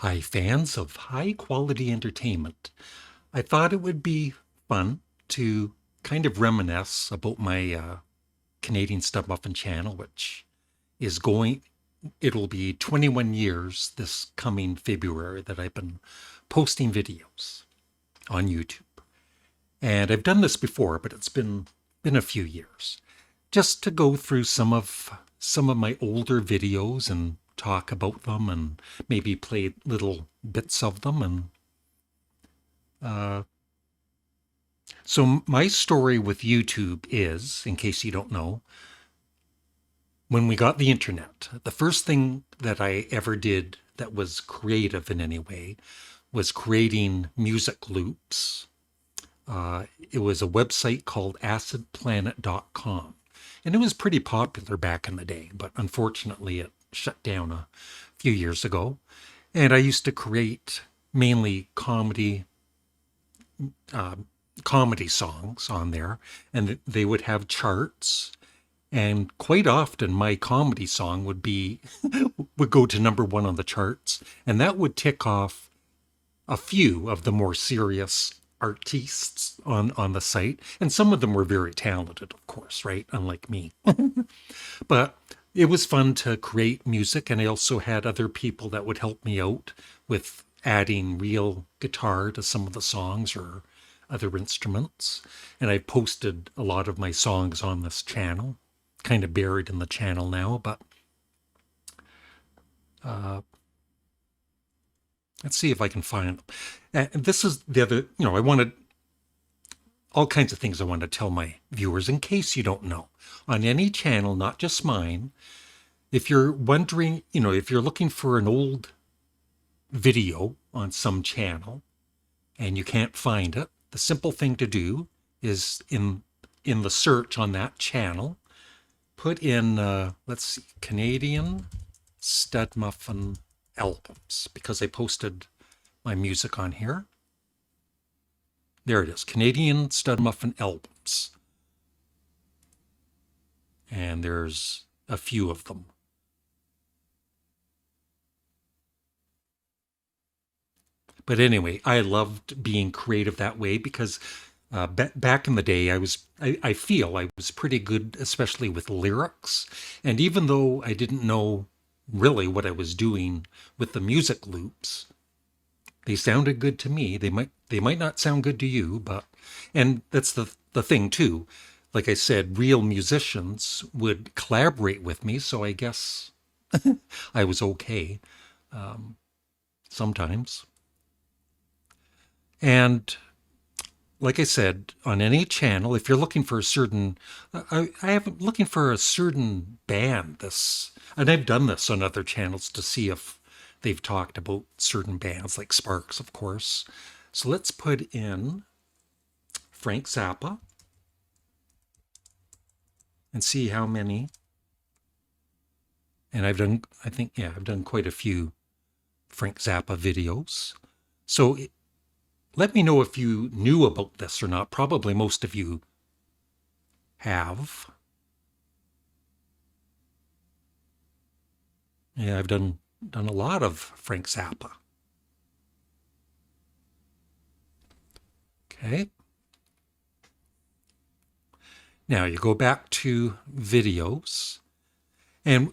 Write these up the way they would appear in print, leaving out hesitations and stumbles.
Hi, fans of high quality entertainment. I thought it would be fun to kind of reminisce about my Canadian Studmuffin channel, which is it'll be 21 years this coming February that I've been posting videos on YouTube. And I've done this before, but it's been a few years. Just to go through some of my older videos and talk about them and maybe play little bits of them. And so my story with YouTube is, in case you don't know, when we got the internet, the first thing that I ever did that was creative in any way was creating music loops. It was a website called acidplanet.com. And it was pretty popular back in the day, but unfortunately it shut down a few years ago. And I used to create mainly comedy songs on there, and they would have charts. And quite often my comedy song would go to number one on the charts, and that would tick off a few of the more serious artists on the site. And some of them were very talented, of course, right? Unlike me. But it was fun to create music, and I also had other people that would help me out with adding real guitar to some of the songs or other instruments. And I posted a lot of my songs on this channel, kind of buried in the channel now, but let's see if I can find them. And this is the other, I wanted all kinds of things I want to tell my viewers in case you don't know. On any channel, not just mine, if you're wondering, if you're looking for an old video on some channel and you can't find it, the simple thing to do is in the search on that channel, put in, let's see, Canadian Studmuffin albums, because I posted my music on here. There it is, Canadian Studmuffin albums. And there's a few of them. But anyway, I loved being creative that way because back in the day, I feel I was pretty good, especially with lyrics. And even though I didn't know really what I was doing with the music loops, they sounded good to me. They might not sound good to you, and that's the thing too. Like I said, real musicians would collaborate with me, so I guess I was okay sometimes. And like I said, on any channel, if you're looking for a certain, I am looking for a certain band. And I've done this on other channels to see if they've talked about certain bands, like Sparks, of course. So let's put in Frank Zappa and see how many. And I've done quite a few Frank Zappa videos. So let me know if you knew about this or not. Probably most of you have. Yeah, I've done a lot of Frank Zappa. Okay. Now you go back to videos. And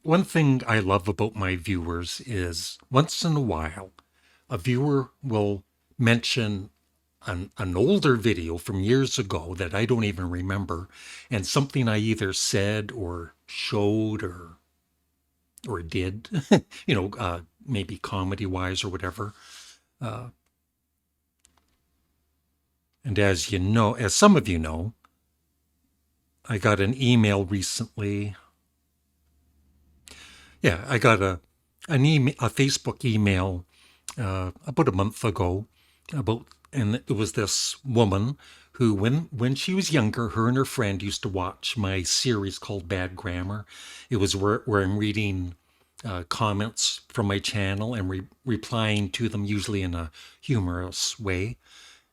one thing I love about my viewers is once in a while, a viewer will mention an older video from years ago that I don't even remember, and something I either said or showed or did, maybe comedy-wise or whatever. And as some of you know, I got an email recently. Yeah, I got a Facebook email about a month ago and it was this woman who, when she was younger, her and her friend used to watch my series called Bad Grammar. It was where I'm reading comments from my channel and replying to them, usually in a humorous way.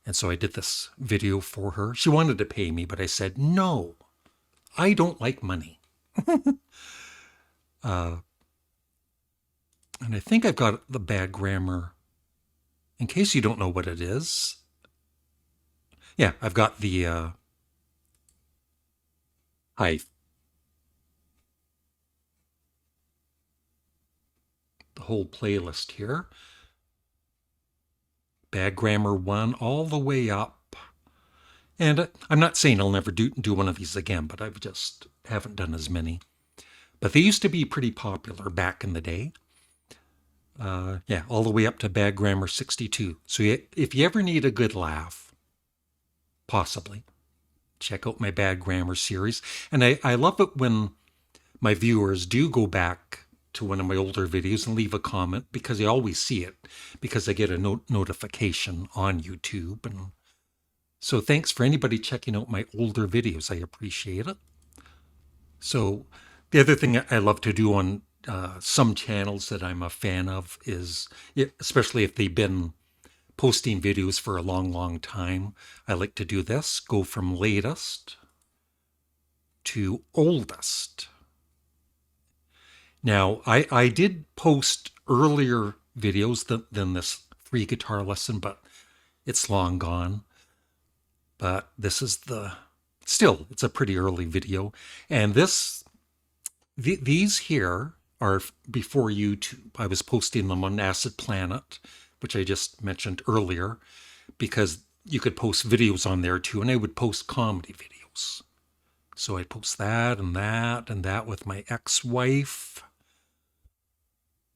And so I did this video for her. She wanted to pay me, but I said, no, I don't like money. And I think I've got the bad grammar. In case you don't know what it is, yeah, I've got the hi, the whole playlist here. Bad grammar 1 all the way up. And I'm not saying I'll never do one of these again, but I've just haven't done as many. But they used to be pretty popular back in the day. Yeah, all the way up to bad grammar 62. So if you ever need a good laugh, possibly, check out my bad grammar series. And I love it when my viewers do go back to one of my older videos and leave a comment, because I always see it, because I get a notification on YouTube. And so thanks for anybody checking out my older videos. I appreciate it. So the other thing I love to do on some channels that I'm a fan of is, especially if they've been posting videos for a long, long time, I like to do this, go from latest to oldest. Now, I did post earlier videos than this free guitar lesson, but it's long gone. But this is still, it's a pretty early video. And these here are before YouTube. I was posting them on Acid Planet, which I just mentioned earlier, because you could post videos on there too, and I would post comedy videos. So I'd post that and that and that with my ex-wife.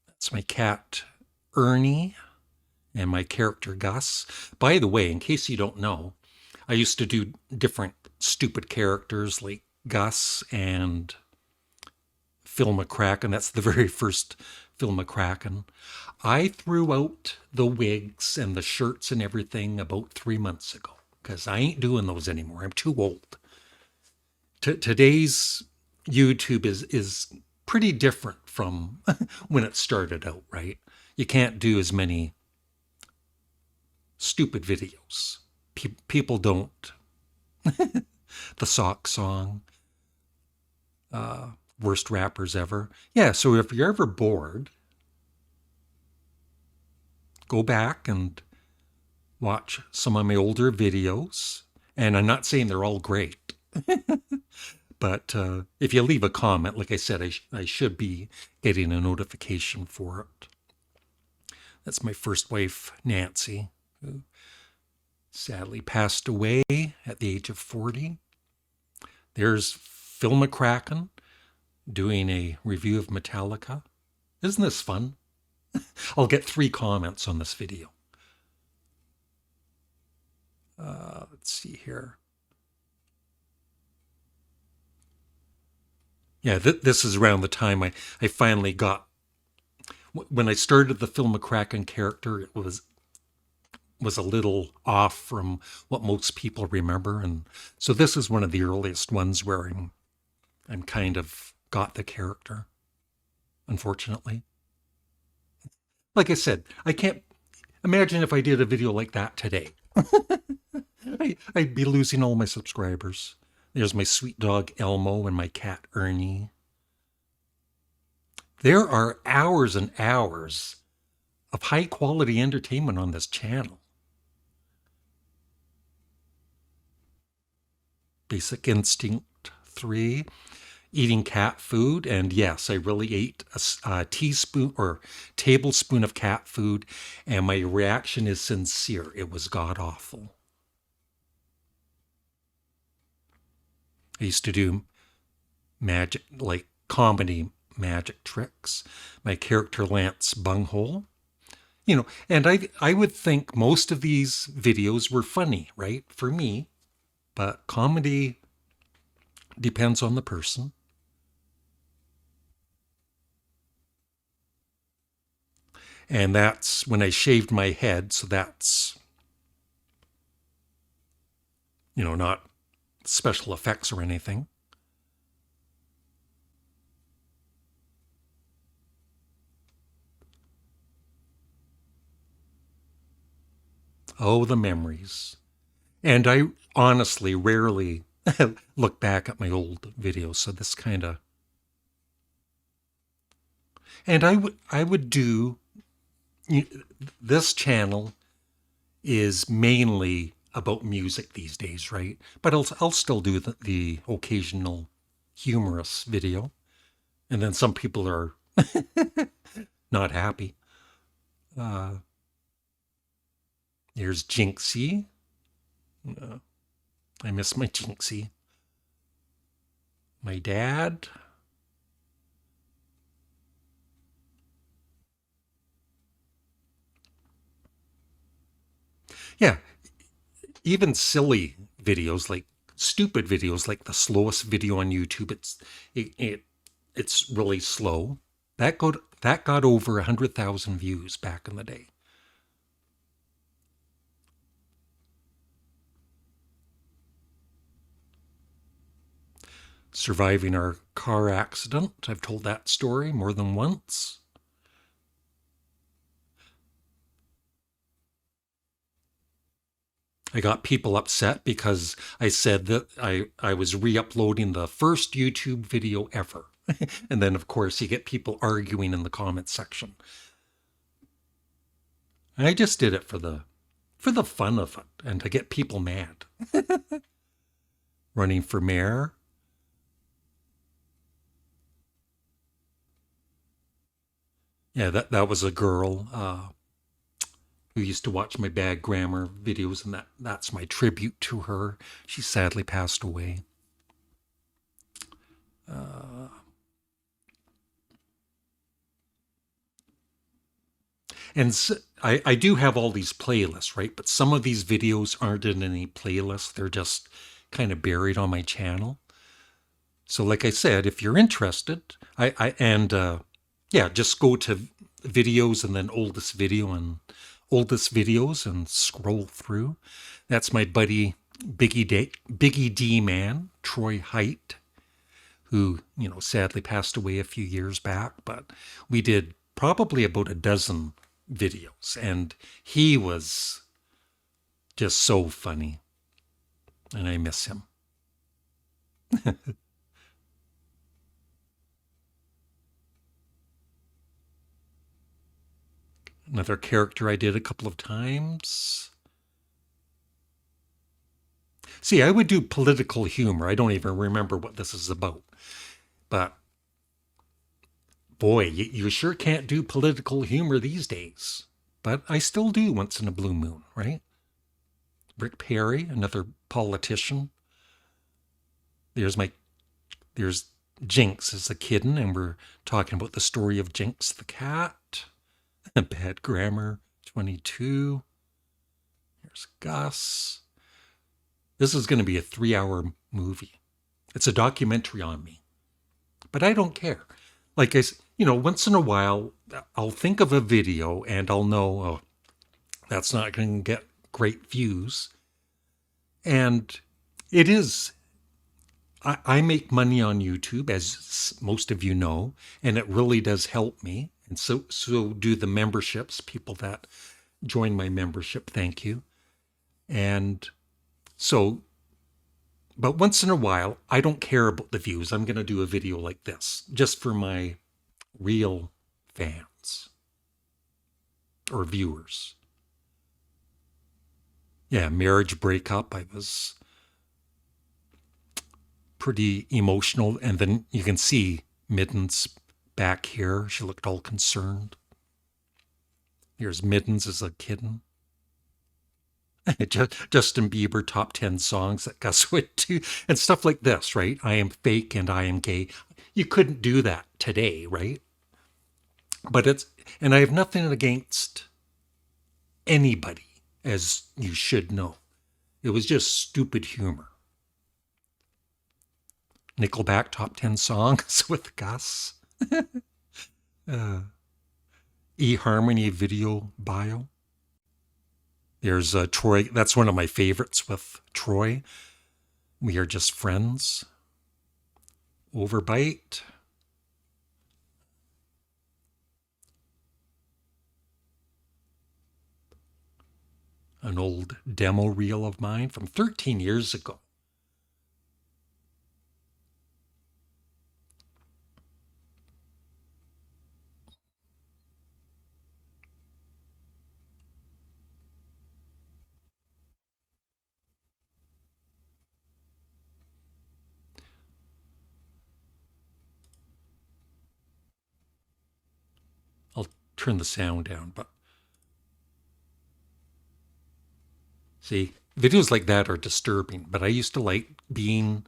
That's my cat, Ernie, and my character, Gus. By the way, in case you don't know, I used to do different stupid characters like Gus and Phil McCracken. That's the very first Phil McCracken. I threw out the wigs and the shirts and everything about 3 months ago, because I ain't doing those anymore. I'm too old. Today's YouTube is pretty different from when it started out, right? You can't do as many stupid videos. People don't. The sock song. Worst rappers ever. Yeah, so if you're ever bored, go back and watch some of my older videos. And I'm not saying they're all great. But if you leave a comment, like I said, I should be getting a notification for it. That's my first wife, Nancy, who sadly passed away at the age of 40. There's Phil McCracken doing a review of Metallica. Isn't this fun? I'll get 3 comments on this video. Let's see here. Yeah, this is around the time I finally got, when I started the Phil McCracken character, it was a little off from what most people remember. And so this is one of the earliest ones where I'm kind of got the character, unfortunately. Like I said, I can't imagine if I did a video like that today. I'd be losing all my subscribers. There's my sweet dog Elmo and my cat Ernie. There are hours and hours of high quality entertainment on this channel. Basic Instinct 3, eating cat food, and yes, I really ate a teaspoon or tablespoon of cat food, and my reaction is sincere. It was god awful. I used to do magic, like comedy magic tricks. My character Lance Bunghole. And I would think most of these videos were funny, right? For me. But comedy depends on the person. And that's when I shaved my head, so that's, not special effects or anything. Oh, the memories. And I honestly rarely look back at my old videos, so this kind of... And I would do this channel is mainly about music these days, right? But I'll still do the occasional humorous video, and then some people are not happy. Uh, Here's Jinxie. Uh, I miss my Jinxie. My dad. Yeah, even silly videos like stupid videos like the slowest video on YouTube. It's really slow. That got over 100,000 views back in the day. Surviving our car accident. I've told that story more than once. I got people upset because I said that I was re-uploading the first YouTube video ever. And then of course you get people arguing in the comments section. And I just did it for the fun of it and to get people mad. Running for mayor. Yeah, that was a girl who used to watch my bad grammar videos, and that's my tribute to her. She sadly passed away. Uh, and so, I do have all these playlists, right? But some of these videos aren't in any playlists. They're just kind of buried on my channel. So, like I said, if you're interested, yeah, just go to videos and then oldest videos and scroll through. That's my buddy Biggie D man, Troy Height, who, sadly passed away a few years back, but we did probably about a dozen videos, and he was just so funny, and I miss him. Another character I did a couple of times. See, I would do political humor. I don't even remember what this is about. But boy, you sure can't do political humor these days. But I still do once in a blue moon, right? Rick Perry, another politician. There's my there's Jinx as a kitten, and we're talking about the story of Jinx the cat. Bad grammar 22. There's Gus. This is going to be a 3-hour movie. It's a documentary on me, but I don't care. Like once in a while, I'll think of a video and I'll know, oh, that's not going to get great views. And it is, I make money on YouTube, as most of you know, and it really does help me. And so do the memberships, people that join my membership. Thank you. And so, but once in a while, I don't care about the views. I'm going to do a video like this just for my real fans or viewers. Yeah, marriage breakup. I was pretty emotional. And then you can see Middens back here. She looked all concerned. Here's Middens as a kitten. Justin Bieber top 10 songs that Gus would do and stuff like this, right? I am fake and I am gay. You couldn't do that today, right? And I have nothing against anybody, as you should know. It was just stupid humor. Nickelback top 10 songs with Gus. eHarmony video bio. There's Troy. That's one of my favorites with Troy. We are just friends. Overbite. An old demo reel of mine from 13 years ago. turn the sound down, but see, videos like that are disturbing, but I used to like being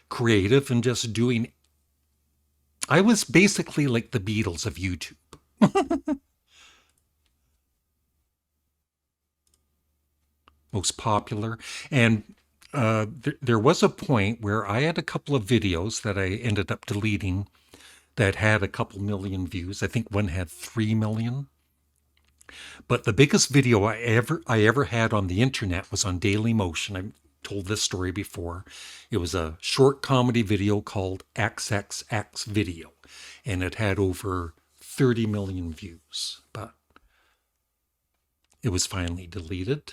creative and just doing. I was basically like the Beatles of YouTube. Most popular. And there was a point where I had a couple of videos that I ended up deleting that had a couple million views. I think one had 3 million. But the biggest video I ever had on the internet was on Daily Motion. I've told this story before. It was a short comedy video called XXX Video, and it had over 30 million views. But it was finally deleted.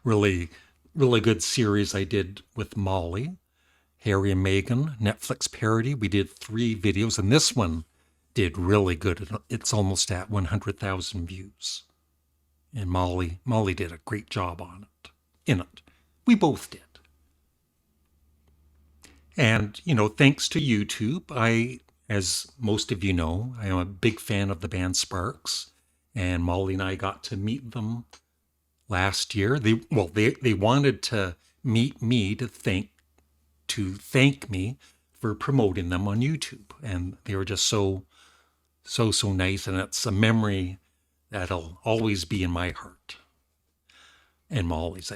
Really, really good series I did with Molly. Harry and Meghan, Netflix parody. We did 3 videos, and this one did really good. It's almost at 100,000 views. And Molly did a great job on it. In it. We both did. And, thanks to YouTube, as most of you know, I am a big fan of the band Sparks. And Molly and I got to meet them last year. They wanted to meet me to thank me for promoting them on YouTube. And they were just so nice. And it's a memory that'll always be in my heart. And Molly's.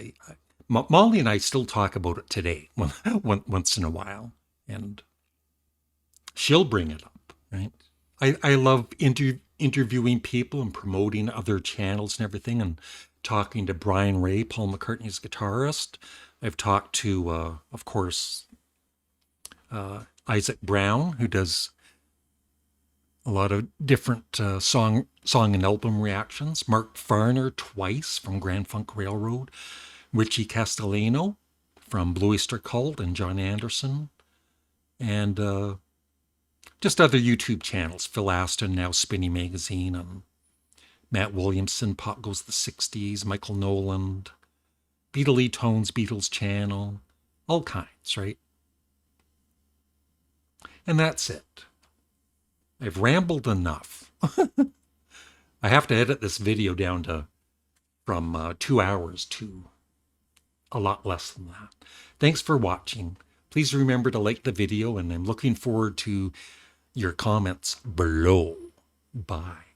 Molly and I still talk about it today, once in a while. And she'll bring it up, right? I love interviewing people and promoting other channels and everything, and talking to Brian Ray, Paul McCartney's guitarist. I've talked to, of course, Isaac Brown, who does a lot of different song and album reactions. Mark Farner twice from Grand Funk Railroad. Richie Castellano from Blue Oyster Cult and John Anderson. And just other YouTube channels. Phil Aston, now Spinny Magazine, and Matt Williamson, Pop Goes the 60s, Michael Noland, Beatle Tones, Beatles channel, all kinds, right? And that's it. I've rambled enough. I have to edit this video down from 2 hours to a lot less than that. Thanks for watching. Please remember to like the video, and I'm looking forward to your comments below. Bye.